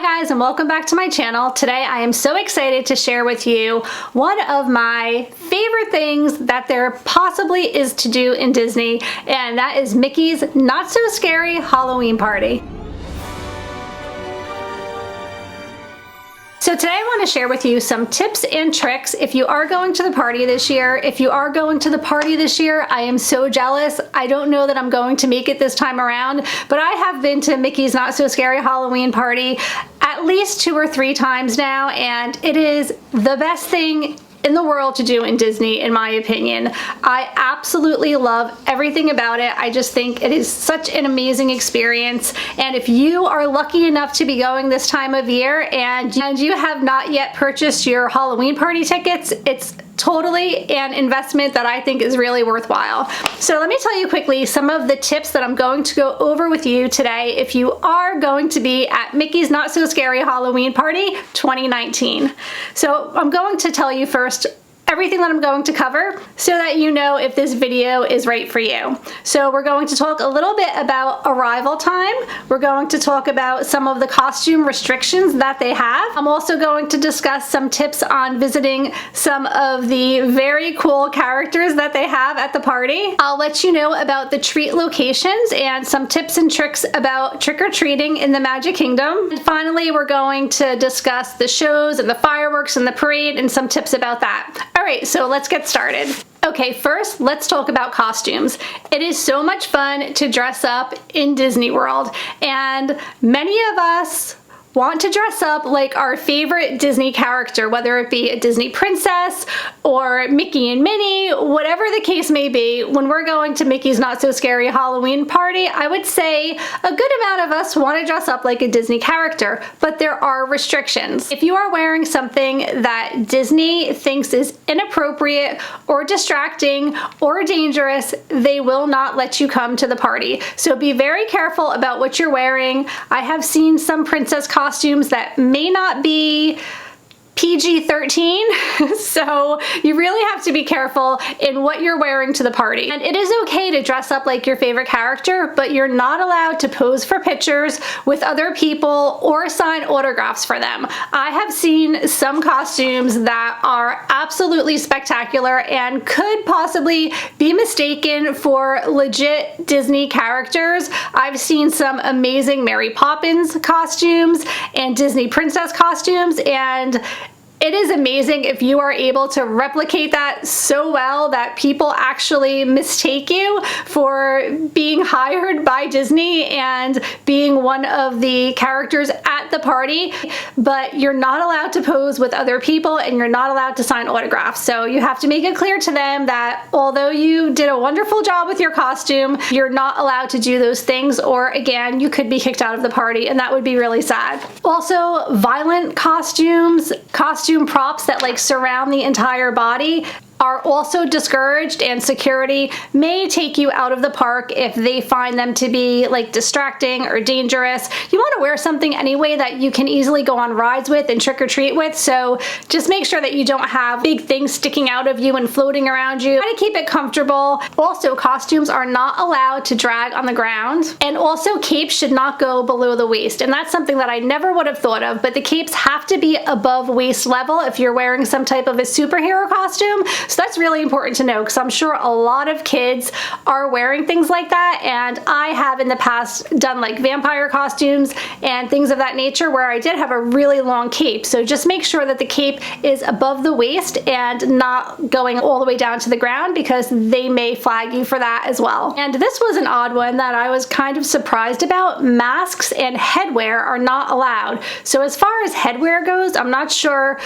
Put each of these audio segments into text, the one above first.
Hi guys, and welcome back to my channel. Today I am so excited to share with you one of my favorite things that there possibly is to do in Disney, and that is Mickey's Not So Scary Halloween Party. So today I want to share with you some tips and tricks if you are going to the party this year. If you are going to the party this year, I am so jealous. I don't know that I'm going to make it this time around, but I have been to Mickey's Not So Scary Halloween Party at least 2 or 3 times now, and it is the best thing in the world to do in Disney, in my opinion. I absolutely love everything about it. I just think it is such an amazing experience, and if you are lucky enough to be going this time of year and you have not yet purchased your Halloween party tickets, it's totally an investment that I think is really worthwhile. So let me tell you quickly some of the tips that I'm going to go over with you today if you are going to be at Mickey's Not So Scary Halloween Party 2019. So I'm going to tell you first everything that I'm going to cover so that you know if this video is right for you. So we're going to talk a little bit about arrival time. We're going to talk about some of the costume restrictions that they have. I'm also going to discuss some tips on visiting some of the very cool characters that they have at the party. I'll let you know about the treat locations and some tips and tricks about trick-or-treating in the Magic Kingdom. And finally, we're going to discuss the shows and the fireworks and the parade and some tips about that. All right, so let's get started. Okay, first, let's talk about costumes. It is so much fun to dress up in Disney World, and many of us want to dress up like our favorite Disney character, whether it be a Disney princess or Mickey and Minnie, whatever the case may be. When we're going to Mickey's Not So Scary Halloween Party, I would say a good amount of us want to dress up like a Disney character, but there are restrictions. If you are wearing something that Disney thinks is inappropriate or distracting or dangerous, they will not let you come to the party. So be very careful about what you're wearing. I have seen some princess costumes that may not be PG-13, so you really have to be careful in what you're wearing to the party. And it is okay to dress up like your favorite character, but you're not allowed to pose for pictures with other people or sign autographs for them. I have seen some costumes that are absolutely spectacular and could possibly be mistaken for legit Disney characters. I've seen some amazing Mary Poppins costumes and Disney princess costumes, and it is amazing if you are able to replicate that so well that people actually mistake you for being hired by Disney and being one of the characters at the party, but you're not allowed to pose with other people and you're not allowed to sign autographs. So you have to make it clear to them that although you did a wonderful job with your costume, you're not allowed to do those things, or again, you could be kicked out of the party, and that would be really sad. Also, violent costume props that like surround the entire body are also discouraged, and security may take you out of the park if they find them to be like distracting or dangerous. You want to wear something anyway that you can easily go on rides with and trick-or-treat with, so just make sure that you don't have big things sticking out of you and floating around you. Try to keep it comfortable. Also, costumes are not allowed to drag on the ground, and also capes should not go below the waist, and that's something that I never would have thought of, but the capes have to be above waist level if you're wearing some type of a superhero costume. So that's really important to know, because I'm sure a lot of kids are wearing things like that, and I have in the past done like vampire costumes and things of that nature where I did have a really long cape. So just make sure that the cape is above the waist and not going all the way down to the ground, because they may flag you for that as well. And this was an odd one that I was kind of surprised about. Masks and headwear are not allowed. So as far as headwear goes, I'm not sure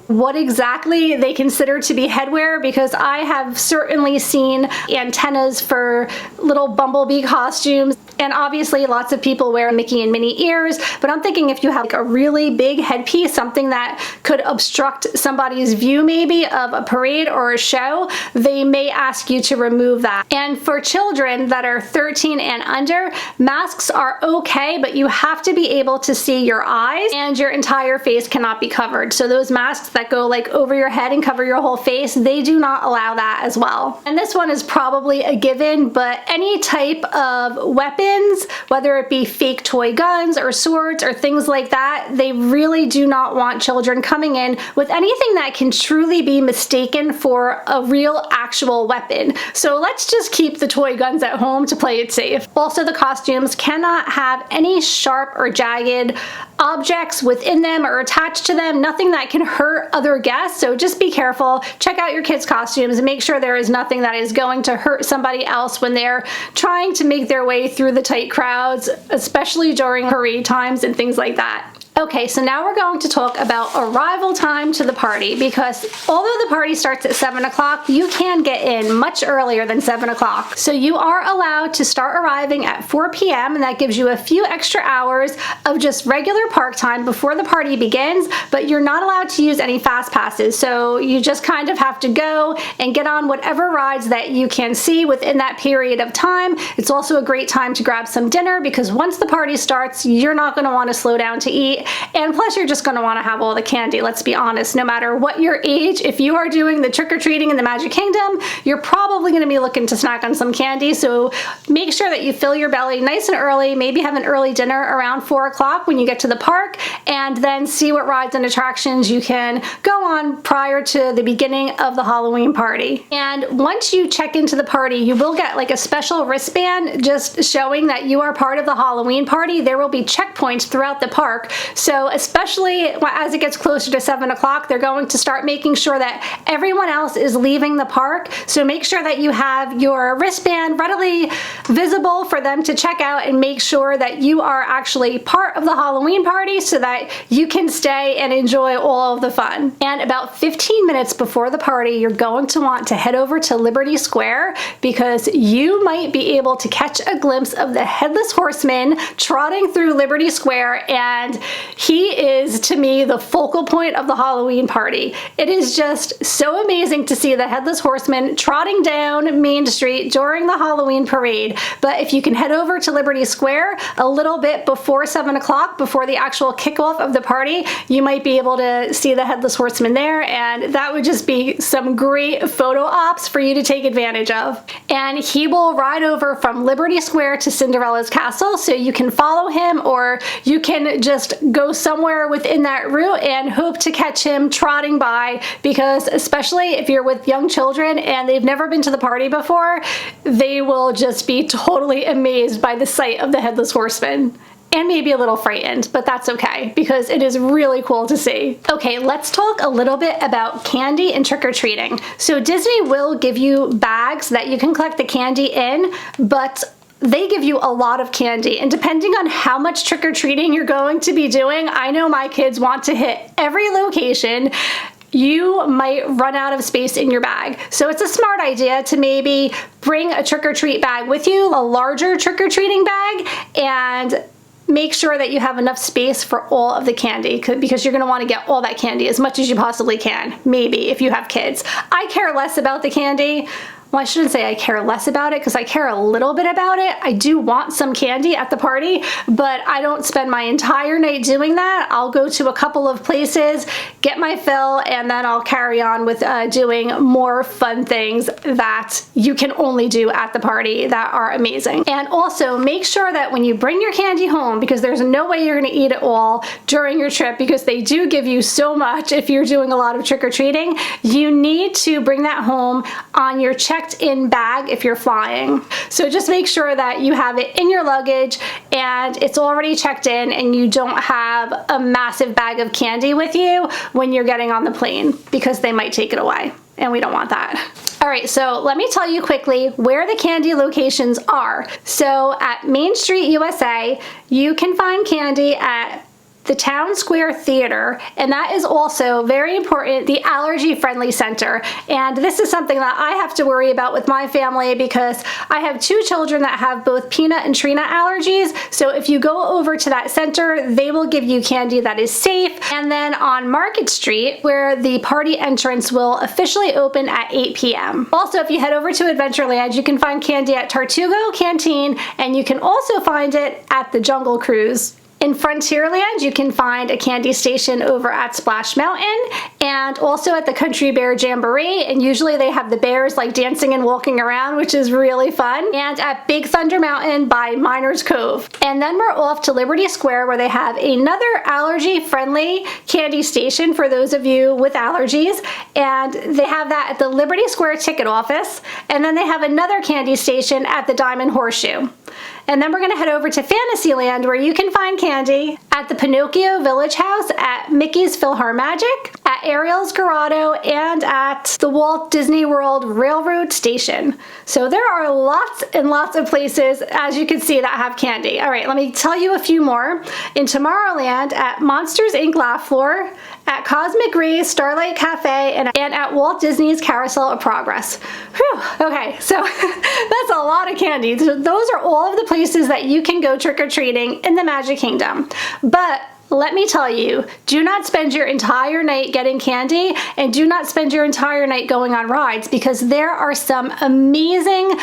what exactly they consider to be headwear, because I have certainly seen antennas for little bumblebee costumes, and obviously lots of people wear Mickey and Minnie ears, but I'm thinking if you have like a really big headpiece, something that could obstruct somebody's view maybe of a parade or a show, they may ask you to remove that. And for children that are 13 and under, masks are okay, but you have to be able to see your eyes, and your entire face cannot be covered. So those masks that go like over your head and cover your whole face, they do not allow that as well. And this one is probably a given, but any type of weapon weapons, whether it be fake toy guns or swords or things like that. They really do not want children coming in with anything that can truly be mistaken for a real actual weapon. So let's just keep the toy guns at home to play it safe. Also, the costumes cannot have any sharp or jagged objects within them or attached to them, nothing that can hurt other guests. So just be careful. Check out your kids' costumes and make sure there is nothing that is going to hurt somebody else when they're trying to make their way through the tight crowds, especially during parade times and things like that. Okay, so now we're going to talk about arrival time to the party, because although the party starts at 7 o'clock, you can get in much earlier than 7 o'clock. So you are allowed to start arriving at 4 p.m. and that gives you a few extra hours of just regular park time before the party begins, but you're not allowed to use any fast passes. So you just kind of have to go and get on whatever rides that you can see within that period of time. It's also a great time to grab some dinner, because once the party starts, you're not going to want to slow down to eat. And plus, you're just going to want to have all the candy. Let's be honest, no matter what your age, if you are doing the trick-or-treating in the Magic Kingdom, you're probably going to be looking to snack on some candy. So make sure that you fill your belly nice and early, maybe have an early dinner around 4 o'clock when you get to the park, and then see what rides and attractions you can go on prior to the beginning of the Halloween party. And once you check into the party, you will get like a special wristband just showing that you are part of the Halloween party. There will be checkpoints throughout the park. So especially as it gets closer to 7 o'clock, they're going to start making sure that everyone else is leaving the park. So make sure that you have your wristband readily visible for them to check out, and make sure that you are actually part of the Halloween party so that you can stay and enjoy all of the fun. And about 15 minutes before the party, you're going to want to head over to Liberty Square, because you might be able to catch a glimpse of the Headless Horseman trotting through Liberty Square, and he is, to me, the focal point of the Halloween party. It is just so amazing to see the Headless Horseman trotting down Main Street during the Halloween parade. But if you can head over to Liberty Square a little bit before 7 o'clock, before the actual kickoff of the party, you might be able to see the Headless Horseman there, and that would just be some great photo ops for you to take advantage of. And he will ride over from Liberty Square to Cinderella's castle, so you can follow him, or you can just go somewhere within that route and hope to catch him trotting by, because especially if you're with young children and they've never been to the party before, they will just be totally amazed by the sight of the Headless Horseman. And maybe a little frightened, but that's okay, because it is really cool to see. Okay, let's talk a little bit about candy and trick-or-treating. So Disney will give you bags that you can collect the candy in, but they give you a lot of candy, and depending on how much trick-or-treating you're going to be doing, I know my kids want to hit every location, you might run out of space in your bag. So it's a smart idea to maybe bring a trick-or-treat bag with you, a larger trick-or-treating bag, and make sure that you have enough space for all of the candy, because you're going to want to get all that candy, as much as you possibly can, maybe, if you have kids. I care less about the candy. Well, I shouldn't say I care less about it, because I care a little bit about it. I do want some candy at the party, but I don't spend my entire night doing that. I'll go to a couple of places, get my fill, and then I'll carry on with doing more fun things that you can only do at the party that are amazing. And also make sure that when you bring your candy home, because there's no way you're going to eat it all during your trip, because they do give you so much if you're doing a lot of trick-or-treating, you need to bring that home on your checked-in bag if you're flying. So just make sure that you have it in your luggage and it's already checked in, and you don't have a massive bag of candy with you when you're getting on the plane, because they might take it away, and we don't want that. All right, so let me tell you quickly where the candy locations are. So at Main Street USA, you can find candy at the Town Square Theater, and that is also very important, the Allergy Friendly Center. And this is something that I have to worry about with my family, because I have 2 children that have both peanut and tree nut allergies. So if you go over to that center, they will give you candy that is safe. And then on Market Street, where the party entrance will officially open at 8 p.m. Also, if you head over to Adventureland, you can find candy at Tartugo Canteen, and you can also find it at the Jungle Cruise. In Frontierland, you can find a candy station over at Splash Mountain and also at the Country Bear Jamboree, and usually they have the bears like dancing and walking around, which is really fun, and at Big Thunder Mountain by Miners Cove. And then we're off to Liberty Square, where they have another allergy-friendly candy station for those of you with allergies, and they have that at the Liberty Square ticket office, and then they have another candy station at the Diamond Horseshoe. And then we're going to head over to Fantasyland, where you can find candy at the Pinocchio Village House, at Mickey's PhilharMagic, at Ariel's Grotto, and at the Walt Disney World Railroad Station. So there are lots and lots of places, as you can see, that have candy. All right, let me tell you a few more. In Tomorrowland, at Monsters Inc. Laugh Floor, at Cosmic Rays Starlight Cafe, and at Walt Disney's Carousel of Progress. Whew, okay, so that's a lot of candy. So those are all of the places that you can go trick-or-treating in the Magic Kingdom. But let me tell you, do not spend your entire night getting candy, and do not spend your entire night going on rides, because there are some amazing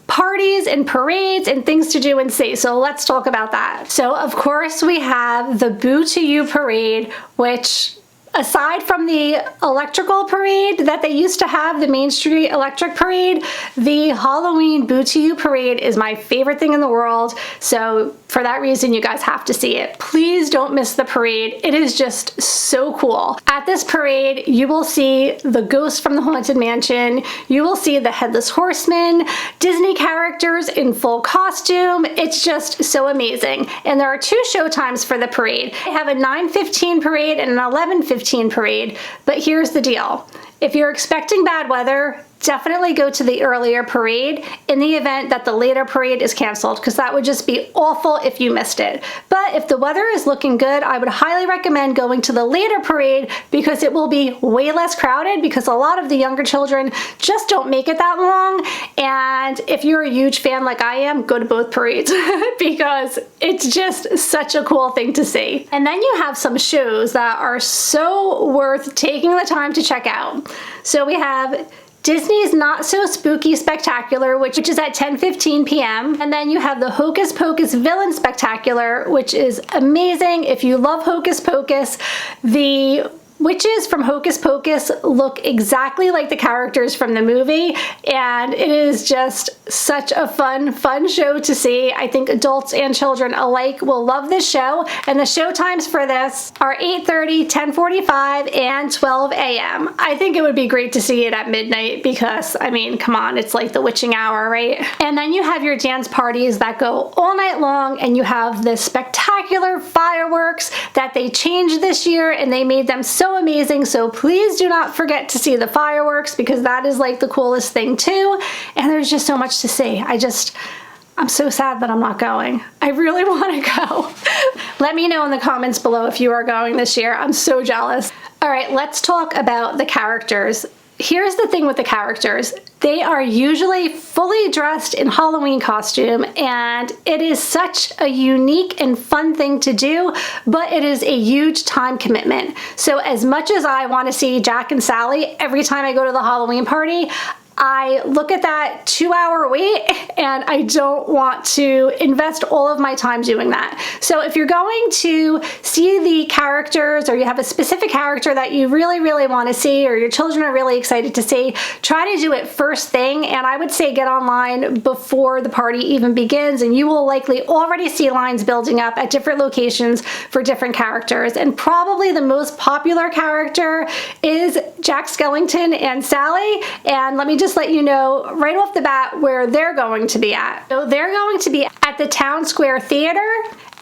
parties and parades and things to do and see. So let's talk about that. So of course we have the Boo to You parade, which, aside from the electrical parade that they used to have, the Main Street Electric Parade, the Halloween Boo to You parade is my favorite thing in the world. So for that reason, you guys have to see it. Please don't miss the parade. It is just so cool. At this parade, you will see the ghost from the Haunted Mansion. You will see the Headless Horseman, Disney characters in full costume. It's just so amazing. And there are 2 show times for the parade. They have a 9:15 parade and an 11:15 parade, but here's the deal. If you're expecting bad weather, definitely go to the earlier parade in the event that the later parade is canceled, because that would just be awful if you missed it. But if the weather is looking good, I would highly recommend going to the later parade, because it will be way less crowded, because a lot of the younger children just don't make it that long. And if you're a huge fan like I am, go to both parades because it's just such a cool thing to see. And then you have some shows that are so worth taking the time to check out. So we have Disney's Not So Spooky Spectacular, which is at 10:15 p.m. And then you have the Hocus Pocus Villain Spectacular, which is amazing. If you love Hocus Pocus, the witches from Hocus Pocus look exactly like the characters from the movie, and it is just such a fun show to see. I think adults and children alike will love this show, and the show times for this are 8:30, 10:45, and 12 a.m. I think it would be great to see it at midnight because, I mean, come on, it's like the witching hour, right? And then you have your dance parties that go all night long, and you have the spectacular fireworks that they changed this year, and they made them so amazing. So please do not forget to see the fireworks, because that is like the coolest thing too. And there's just so much to see. I'm so sad that I'm not going. I really want to go. Let me know in the comments below if you are going this year. I'm so jealous. All right, let's talk about the characters. Here's the thing with the characters. They are usually fully dressed in Halloween costume, and it is such a unique and fun thing to do, but it is a huge time commitment. So as much as I want to see Jack and Sally every time I go to the Halloween party, I look at that 2-hour wait and I don't want to invest all of my time doing that. So if you're going to see the characters, or you have a specific character that you really want to see, or your children are really excited to see, try to do it first thing. And I would say get online before the party even begins, and you will likely already see lines building up at different locations for different characters. And probably the most popular character is Jack Skellington and Sally. And let me just let you know right off the bat where they're going to be at. So they're going to be at the Town Square Theater,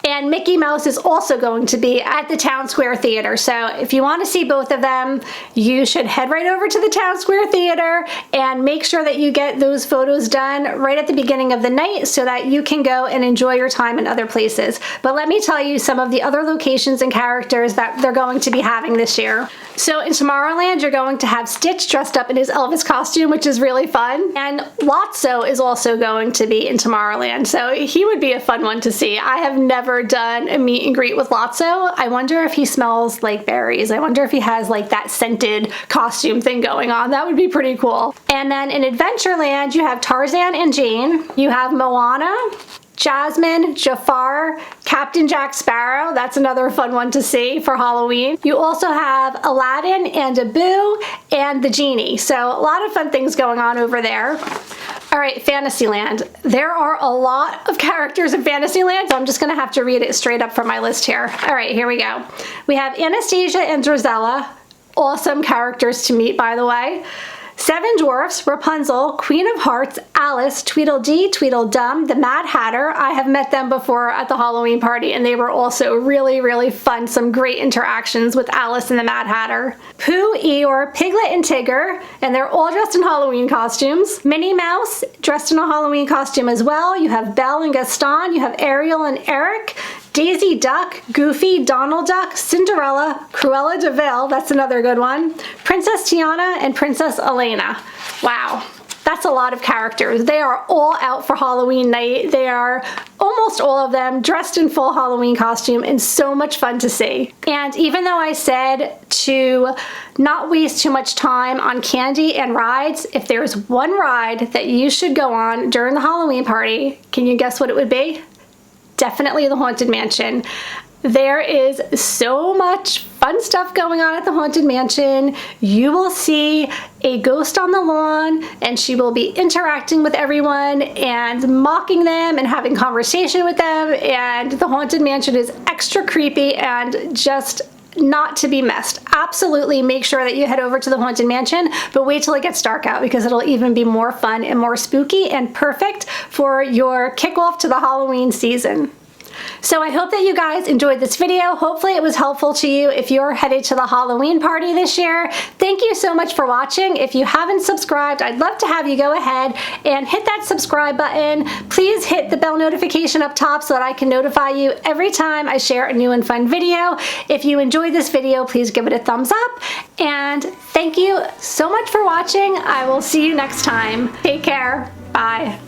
and Mickey Mouse is also going to be at the Town Square Theater. So if you want to see both of them, you should head right over to the Town Square Theater and make sure that you get those photos done right at the beginning of the night so that you can go and enjoy your time in other places. But let me tell you some of the other locations and characters that they're going to be having this year. So in Tomorrowland, you're going to have Stitch dressed up in his Elvis costume, which is really fun. And Lotso is also going to be in Tomorrowland. So he would be a fun one to see. I have never done a meet and greet with Lotso. I wonder if he smells like berries. I wonder if he has like that scented costume thing going on. That would be pretty cool. And then in Adventureland, you have Tarzan and Jane. You have Moana, Jasmine, Jafar, Captain Jack Sparrow. That's another fun one to see for Halloween. You also have Aladdin and Abu and the Genie. So a lot of fun things going on over there. All right, Fantasyland. There are a lot of characters in Fantasyland, so I'm just gonna have to read it straight up from my list here. All right, here we go. We have Anastasia and Drizella. Awesome characters to meet, by the way. Seven Dwarfs, Rapunzel, Queen of Hearts, Alice, Tweedledee, Tweedledum, the Mad Hatter. I have met them before at the Halloween party, and they were also really, really fun. Some great interactions with Alice and the Mad Hatter. Pooh, Eeyore, Piglet, and Tigger, and they're all dressed in Halloween costumes. Minnie Mouse, dressed in a Halloween costume as well. You have Belle and Gaston. You have Ariel and Eric. Daisy Duck, Goofy, Donald Duck, Cinderella, Cruella de Vil, that's another good one, Princess Tiana, and Princess Elena. Wow, that's a lot of characters. They are all out for Halloween night. They are, almost all of them, dressed in full Halloween costume and so much fun to see. And even though I said to not waste too much time on candy and rides, if there's one ride that you should go on during the Halloween party, can you guess what it would be? Definitely the Haunted Mansion. There is so much fun stuff going on at the Haunted Mansion. You will see a ghost on the lawn, and she will be interacting with everyone and mocking them and having conversation with them, and the Haunted Mansion is extra creepy and just not to be missed. Absolutely make sure that you head over to the Haunted Mansion, but wait till it gets dark out because it'll even be more fun and more spooky and perfect for your kickoff to the Halloween season. So I hope that you guys enjoyed this video. Hopefully it was helpful to you if you're headed to the Halloween party this year. Thank you so much for watching. If you haven't subscribed, I'd love to have you go ahead and hit that subscribe button. Please hit the bell notification up top so that I can notify you every time I share a new and fun video. If you enjoyed this video, please give it a thumbs up. And thank you so much for watching. I will see you next time. Take care. Bye.